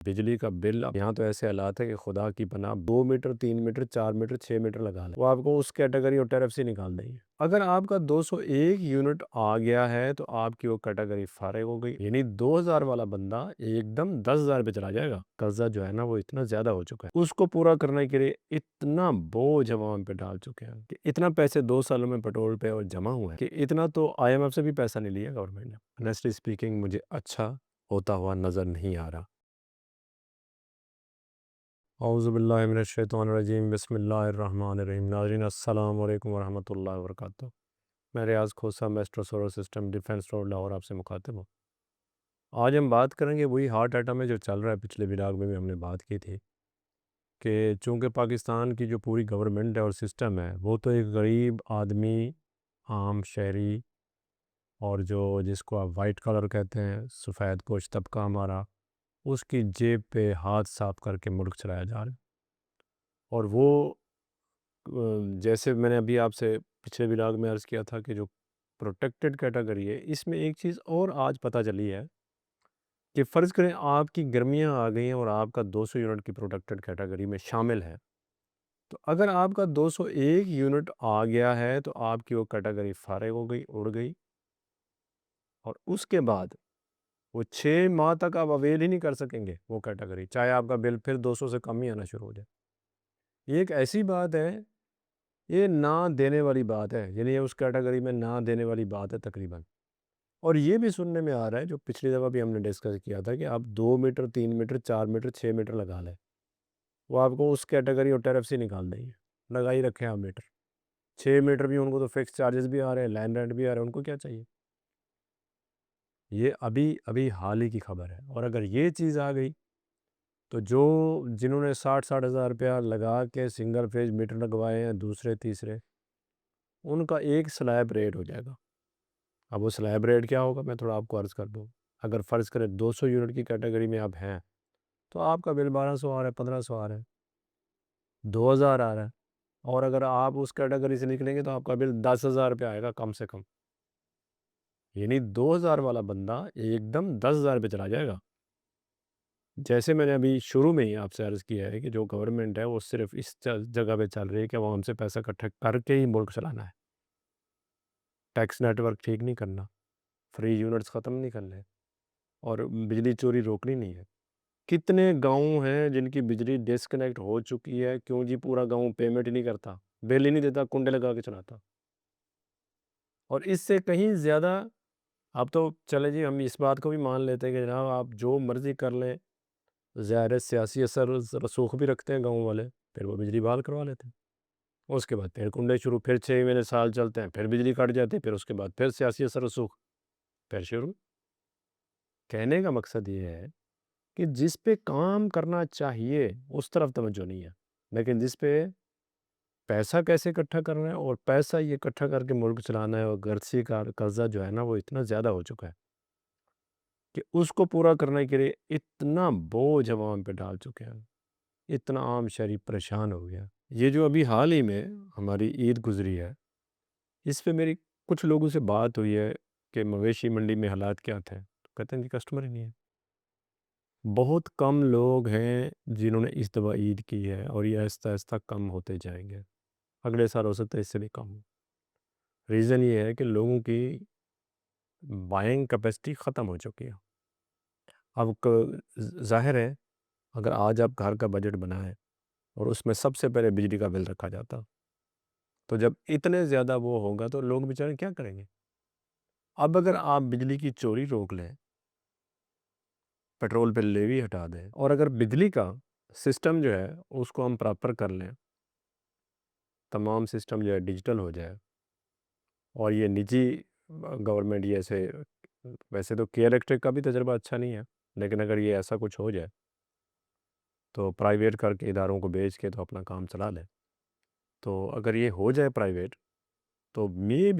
بجلی کا بل اب یہاں تو ایسے حالات ہے کہ خدا کی پناہ 2 میٹر 3 میٹر 4 میٹر 6 میٹر لگا لیں وہ آپ کو اس کیٹیگری اور ٹیرف سے نکال دیں گے۔ اگر آپ کا 201 یونٹ آ گیا ہے تو آپ کی وہ کیٹیگری فارغ ہو گئی، یعنی 2000 والا بندہ ایک دم 10,000 پہ چلا جائے گا۔ قرضہ جو ہے نا وہ اتنا زیادہ ہو چکا ہے، اس کو پورا کرنے کے لیے اتنا بوجھ عوام پہ ڈال چکے ہیں کہ اتنا پیسے 2 سالوں میں پیٹرول پہ اور جمع ہوئے ہیں کہ اتنا تو IMF سے بھی پیسہ نہیں لیا گورنمنٹ نے۔ آنیسٹلی اسپیکنگ مجھے اچھا ہوتا ہوا نظر نہیں آ رہا۔ اعوذ باللہ من الشیطان الرجیم، بسم اللہ الرحمن الرحیم۔ ناظرین السلام علیکم ورحمۃ اللہ وبرکاتہ۔ میں Riaz Khosa Master Solar System Defence Road Lahore آپ سے مخاطب ہوں۔ آج ہم بات کریں گے وہی ہارٹ ایٹم میں جو چل رہا ہے، پچھلے ولاگ میں بھی ہم نے بات کی تھی کہ چونکہ پاکستان کی جو پوری گورنمنٹ ہے اور سسٹم ہے وہ تو ایک غریب آدمی، عام شہری اور جس کو آپ وائٹ کلر کہتے ہیں، سفید پوش طبقہ ہمارا، اس کی جیب پہ ہاتھ صاف کر کے ملک چلایا جا رہا ہے۔ اور وہ جیسے میں نے ابھی آپ سے پچھلے ولاگ میں عرض کیا تھا کہ جو پروٹیکٹڈ کیٹیگری ہے، اس میں ایک چیز اور آج پتہ چلی ہے کہ فرض کریں آپ کی گرمیاں آ گئی ہیں اور آپ کا 200 یونٹ کی پروٹیکٹڈ کیٹیگری میں شامل ہے، تو اگر آپ کا 201 یونٹ آ گیا ہے تو آپ کی وہ کیٹیگری فارغ ہو گئی، اڑ گئی، اور اس کے بعد وہ 6 ماہ تک آپ اویل ہی نہیں کر سکیں گے وہ کیٹیگری، چاہے آپ کا بل پھر 200 سے کم ہی آنا شروع ہو جائے۔ یہ ایک ایسی بات ہے، یہ نہ دینے والی بات ہے، یعنی یہ اس کیٹیگری میں نہ دینے والی بات ہے تقریباً۔ اور یہ بھی سننے میں آ رہا ہے، جو پچھلی دفعہ بھی ہم نے ڈسکس کیا تھا، کہ آپ 2 میٹر 3 میٹر 4 میٹر 6 میٹر لگا لیں، وہ آپ کو اس کیٹیگری اور ٹیرف سے نکال دیں گے۔ لگا ہی رکھیں آپ میٹر 6 میٹر بھی، ان کو تو فکس چارجز بھی آ رہے ہیں، لینڈ رینٹ بھی آ رہے ہیں، ان کو کیا چاہیے؟ یہ ابھی حال ہی کی خبر ہے۔ اور اگر یہ چیز آ گئی تو جنہوں نے 60 ہزار روپیہ لگا کے سنگل فیز میٹر لگوائے ہیں، دوسرے تیسرے، ان کا ایک سلیب ریٹ ہو جائے گا۔ اب وہ سلیب ریٹ کیا ہوگا میں تھوڑا آپ کو عرض کر دوں۔ اگر فرض کریں 200 یونٹ کی کیٹیگری میں آپ ہیں تو آپ کا بل 1200 آ رہا ہے، 1500 آ رہا ہے، 2000 آ رہا ہے، اور اگر آپ اس کیٹیگری سے نکلیں گے تو آپ کا بل 10,000 روپیہ آئے گا کم سے کم، یعنی 2000 والا بندہ ایک دم 10,000 پہ چلا جائے گا۔ جیسے میں نے ابھی شروع میں ہی آپ سے عرض کیا ہے کہ جو گورنمنٹ ہے وہ صرف اس جگہ پہ چل رہی ہے کہ وہ ہم سے پیسہ اکٹھا کر کے ہی ملک چلانا ہے، ٹیکس نیٹ ورک ٹھیک نہیں کرنا، فری یونٹس ختم نہیں کرنے، اور بجلی چوری روکنی نہیں ہے۔ کتنے گاؤں ہیں جن کی بجلی ڈسکنیکٹ ہو چکی ہے؟ کیوں جی؟ پورا گاؤں پیمنٹ ہی نہیں کرتا، بل ہی نہیں دیتا، کنڈے لگا کے چلاتا۔ اور اس سے کہیں زیادہ، اب تو چلے جی ہم اس بات کو بھی مان لیتے ہیں کہ جناب آپ جو مرضی کر لیں، ظاہر سیاسی اثر رسوخ بھی رکھتے ہیں گاؤں والے، پھر وہ بجلی بحال کروا لیتے ہیں، اس کے بعد پھر کنڈے شروع، پھر 6 مہینے سال چلتے ہیں، پھر بجلی کٹ جاتی ہے، پھر اس کے بعد پھر سیاسی اثر رسوخ پھر شروع۔ کہنے کا مقصد یہ ہے کہ جس پہ کام کرنا چاہیے اس طرف توجہ نہیں ہے، لیکن جس پہ پیسہ کیسے اکٹھا کرنا ہے اور پیسہ یہ اکٹھا کر کے ملک چلانا ہے، اور گرچی کا قرضہ جو ہے نا وہ اتنا زیادہ ہو چکا ہے کہ اس کو پورا کرنے کے لیے اتنا بوجھ عوام پہ ڈال چکے ہیں، اتنا عام شہری پریشان ہو گیا۔ یہ جو ابھی حال ہی میں ہماری عید گزری ہے، اس پہ میری کچھ لوگوں سے بات ہوئی ہے کہ مویشی منڈی میں حالات کیا تھے، تو کہتے ہیں کہ کسٹمر ہی نہیں ہے۔ بہت کم لوگ ہیں جنہوں نے اس دفعہ عید کی ہے، اور یہ آہستہ آہستہ کم ہوتے جائیں گے، اگلے سال ہو سکتا ہے اس سے بھی کم ہو۔ ریزن یہ ہے کہ لوگوں کی بائنگ کیپیسٹی ختم ہو چکی ہے۔ اب ظاہر ہے اگر آج آپ گھر کا بجٹ بنائیں اور اس میں سب سے پہلے بجلی کا بل رکھا جاتا، تو جب اتنے زیادہ وہ ہوگا تو لوگ بیچارے کیا کریں گے؟ اب اگر آپ بجلی کی چوری روک لیں، پیٹرول پہ لیوی ہٹا دیں، اور اگر بجلی کا سسٹم جو ہے اس کو ہم پراپر کر لیں، تمام سسٹم جو ہے ڈیجیٹل ہو جائے، اور یہ نجی گورنمنٹ جیسے، ویسے تو کے الیکٹرک کا بھی تجربہ اچھا نہیں ہے، لیکن اگر یہ ایسا کچھ ہو جائے تو پرائیویٹ کر کے اداروں کو بیچ کے تو اپنا کام چلا لیں، تو اگر یہ ہو جائے پرائیویٹ تو مے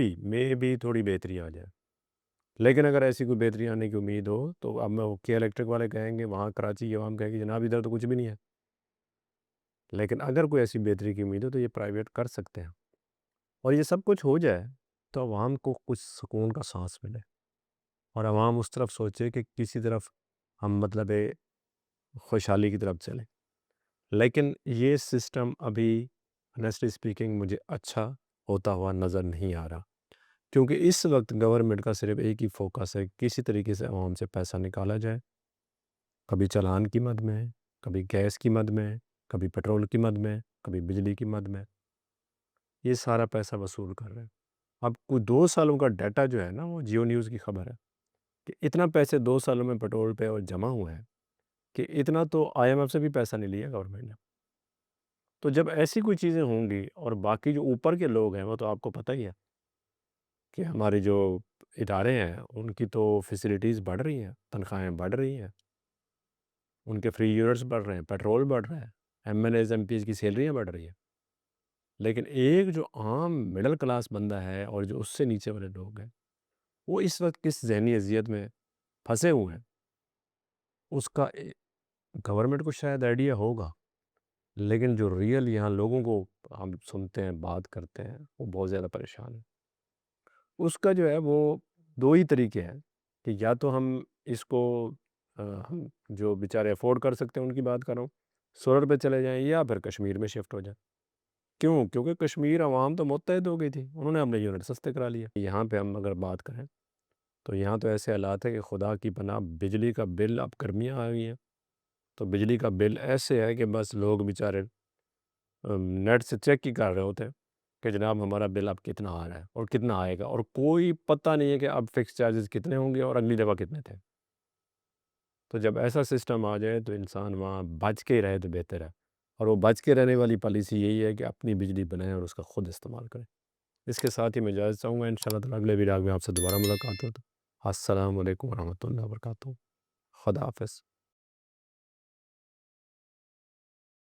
بھی تھوڑی بہتری آ جائے۔ لیکن اگر ایسی کوئی بہتری آنے کی امید ہو تو اب میں کے الیکٹرک والے کہیں گے، وہاں کراچی کے عوام کہیں گے جناب ادھر تو کچھ بھی نہیں ہے، لیکن اگر کوئی ایسی بہتری کی امید ہو تو یہ پرائیویٹ کر سکتے ہیں، اور یہ سب کچھ ہو جائے تو عوام کو کچھ سکون کا سانس ملے، اور عوام اس طرف سوچے کہ کسی طرف ہم خوشحالی کی طرف چلیں۔ لیکن یہ سسٹم ابھی honestly اسپیکنگ مجھے اچھا ہوتا ہوا نظر نہیں آ رہا، کیونکہ اس وقت گورنمنٹ کا صرف ایک ہی فوکس ہے، کسی طریقے سے عوام سے پیسہ نکالا جائے، کبھی چالان کی مد میں، کبھی گیس کی مد میں، کبھی پیٹرول کی مد میں، کبھی بجلی کی مد میں، یہ سارا پیسہ وصول کر رہے ہیں۔ اب کوئی 2 سالوں کا ڈیٹا جو ہے نا، وہ جیو نیوز کی خبر ہے کہ اتنا پیسے 2 سالوں میں پیٹرول پہ اور جمع ہوئے ہیں کہ اتنا تو آئی ایم ایف سے بھی پیسہ نہیں لیا گورنمنٹ نے۔ تو جب ایسی کوئی چیزیں ہوں گی، اور باقی جو اوپر کے لوگ ہیں وہ تو آپ کو پتہ ہی ہے کہ ہمارے جو ادارے ہیں ان کی تو فیسلٹیز بڑھ رہی ہیں، تنخواہیں بڑھ رہی ہیں، ان کے فری یونٹس بڑھ رہے ہیں، پیٹرول بڑھ رہا ہے، M L As M Ps کی سیلریاں بڑھ رہی ہیں، لیکن ایک جو عام مڈل کلاس بندہ ہے اور جو اس سے نیچے والے لوگ ہیں، وہ اس وقت کس ذہنی اذیت میں پھنسے ہوئے ہیں، اس کا گورنمنٹ کو شاید آئیڈیا ہوگا، لیکن جو ریئل یہاں لوگوں کو ہم سنتے ہیں، بات کرتے ہیں، وہ بہت زیادہ پریشان ہیں۔ اس کا جو ہے وہ دو ہی طریقے ہیں کہ یا تو ہم اس کو ہم جو بیچارے افورڈ کر سکتے ہیں ان کی بات کر رہا ہوں، سولر پہ چلے جائیں، یا پھر کشمیر میں شفٹ ہو جائیں۔ کیوں؟ کیونکہ کشمیر عوام تو متحد ہو گئی تھی، انہوں نے اپنے یونٹ سستے کرا لیے۔ یہاں پہ ہم اگر بات کریں تو یہاں تو ایسے حالات ہے کہ خدا کی پناہ، بجلی کا بل، اب گرمیاں آ گئی ہیں تو بجلی کا بل ایسے ہے کہ بس لوگ بیچارے نیٹ سے چیک ہی کر رہے ہوتے ہیں کہ جناب ہمارا بل اب کتنا آ رہا ہے اور کتنا آئے گا، اور کوئی پتہ نہیں ہے کہ اب فکس چارجز کتنے ہوں گے اور اگلی دفعہ کتنے تھے۔ تو جب ایسا سسٹم آ جائے تو انسان وہاں بچ کے رہے تو بہتر ہے، اور وہ بچ کے رہنے والی پالیسی یہی ہے کہ اپنی بجلی بنائیں اور اس کا خود استعمال کریں۔ اس کے ساتھ ہی میں اجازت چاہوں گا، انشاءاللہ تعالیٰ اگلے ویڈیو میں آپ سے دوبارہ ملاقات ہو۔ تو السلام علیکم ورحمۃ اللہ وبرکاتہ۔ خدا حافظ۔